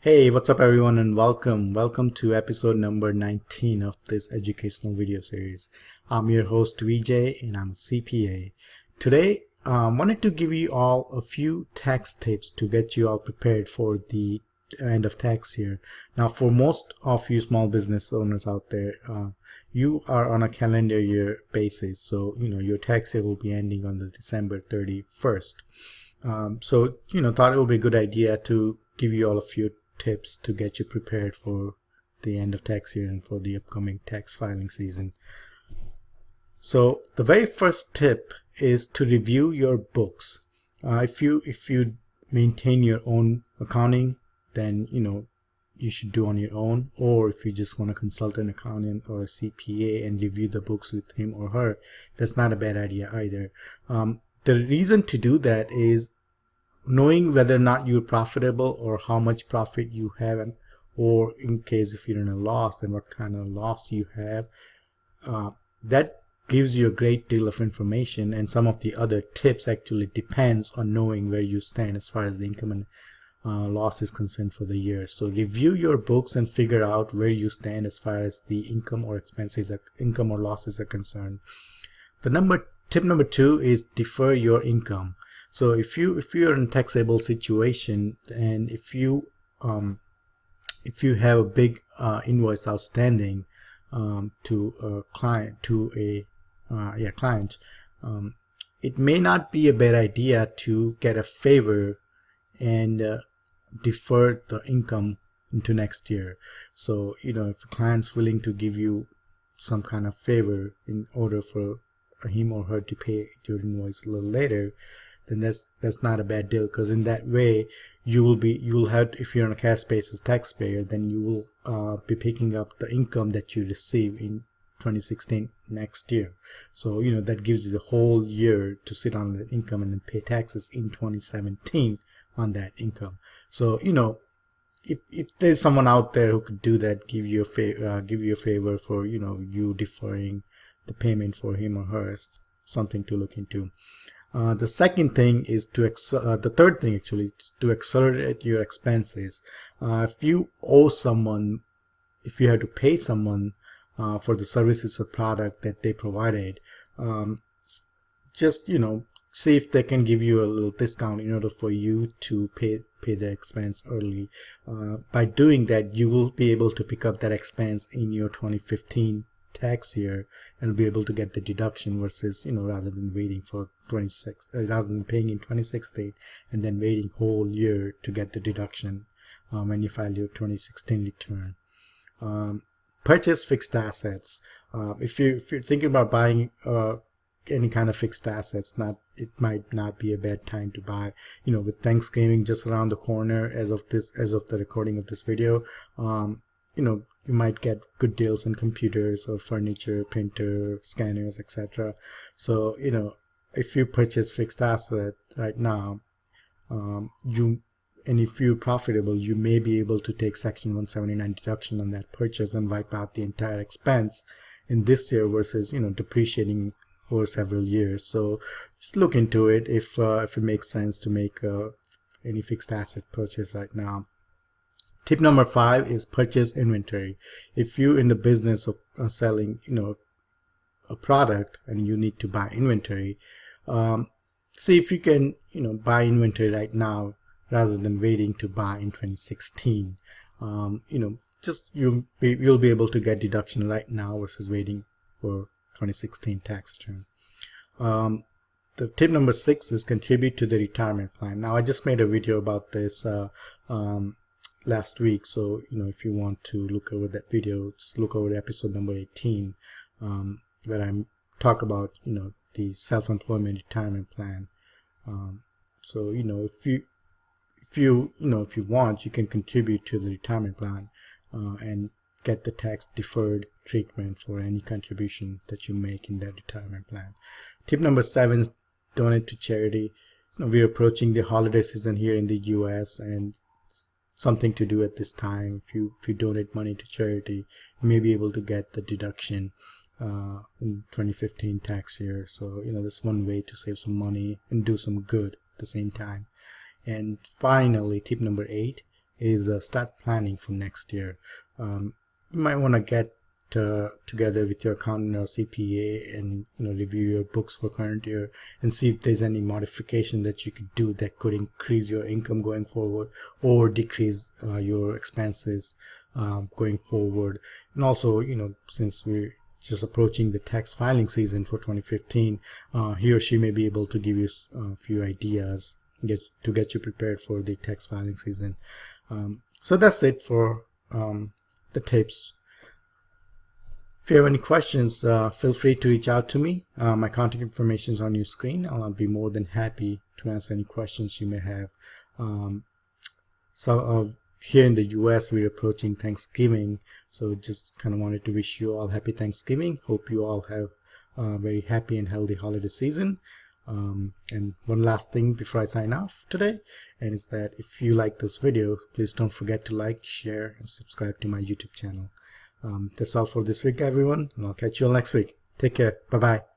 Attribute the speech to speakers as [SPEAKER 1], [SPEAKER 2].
[SPEAKER 1] Hey, what's up everyone and welcome to episode number 19 of this educational video series. I'm your host Vijay and I'm a CPA. Today, I wanted to give you all a few tax tips to get you all prepared for the end of tax year. Now, for most of you small business owners out there, you are on a calendar year basis, so your tax year will be ending on the December 31st. Thought it would be a good idea to give you all a few tips to get you prepared for the end of tax year and for the upcoming tax filing season. So the very first tip is to review your books. If you maintain your own accounting, then you should do on your own, or if you just want to consult an accountant or a CPA and review the books with him or her, that's not a bad idea either. The reason to do that is knowing whether or not you're profitable or how much profit you have, or in case if you're in a loss, then what kind of loss you have. That gives you a great deal of information, and some of the other tips actually depends on knowing where you stand as far as the income and loss is concerned for the year. So review your books and figure out where you stand as far as the income or losses are concerned. Tip number 2 is defer your income. So if you're in a taxable situation, and if you have a big invoice outstanding to a client, it may not be a bad idea to get a favor and defer the income into next year. So if the client's willing to give you some kind of favor in order for him or her to pay your invoice a little later, then that's not a bad deal, because in that way you'll have, if you're on a cash basis taxpayer, then you will be picking up the income that you receive in 2016 next year. So that gives you the whole year to sit on that income and then pay taxes in 2017 on that income. So if there's someone out there who could do that, give you a favor for you deferring the payment for him or her, is something to look into. The third thing actually is to accelerate your expenses. If you owe someone, if you have to pay someone for the services or product that they provided, just see if they can give you a little discount in order for you to pay the expense early. By doing that, you will be able to pick up that expense in your 2015 tax year and be able to get the deduction, versus rather than waiting for rather than paying in 2016 and then waiting whole year to get the deduction when you file your 2016 return. Purchase fixed assets. If you're thinking about buying any kind of fixed assets, it might not be a bad time to buy. With Thanksgiving just around the corner as of the recording of this video, you might get good deals on computers or furniture, printer, scanners, etc. So if you purchase fixed asset right now, if you're profitable, you may be able to take Section 179 deduction on that purchase and wipe out the entire expense in this year, versus depreciating over several years. So just look into it if it makes sense to make any fixed asset purchase right now. Tip number 5 is purchase inventory. If you're in the business of selling a product and you need to buy inventory, see if you can buy inventory right now rather than waiting to buy in 2016. You'll be able to get deduction right now versus waiting for 2016 tax return. The tip number 6 is contribute to the retirement plan. Now, I just made a video about this last week, so if you want to look over that video, just look over episode number 18, where I talk about the self-employment retirement plan. So if you want, you can contribute to the retirement plan and get the tax deferred treatment for any contribution that you make in that retirement plan. Tip number 7 is donate to charity. We're approaching the holiday season here in the US, and something to do at this time. If you donate money to charity, you may be able to get the deduction in 2015 tax year. So that's one way to save some money and do some good at the same time. And finally, tip number 8 is start planning for next year. You might want to get together with your accountant or CPA and review your books for current year and see if there's any modification that you could do that could increase your income going forward or decrease your expenses going forward. And also, since we're just approaching the tax filing season for 2015, he or she may be able to give you a few ideas to get you prepared for the tax filing season. So that's it for the tips. If you have any questions, feel free to reach out to me. My contact information is on your screen. I'll be more than happy to answer any questions you may have. Here in the US, we're approaching Thanksgiving, so just kind of wanted to wish you all happy Thanksgiving. Hope you all have a very happy and healthy holiday season. And one last thing before I sign off today, and is that if you like this video, please don't forget to like, share, and subscribe to my YouTube channel. That's all for this week, everyone, and I'll catch you all next week. Take care. Bye-bye.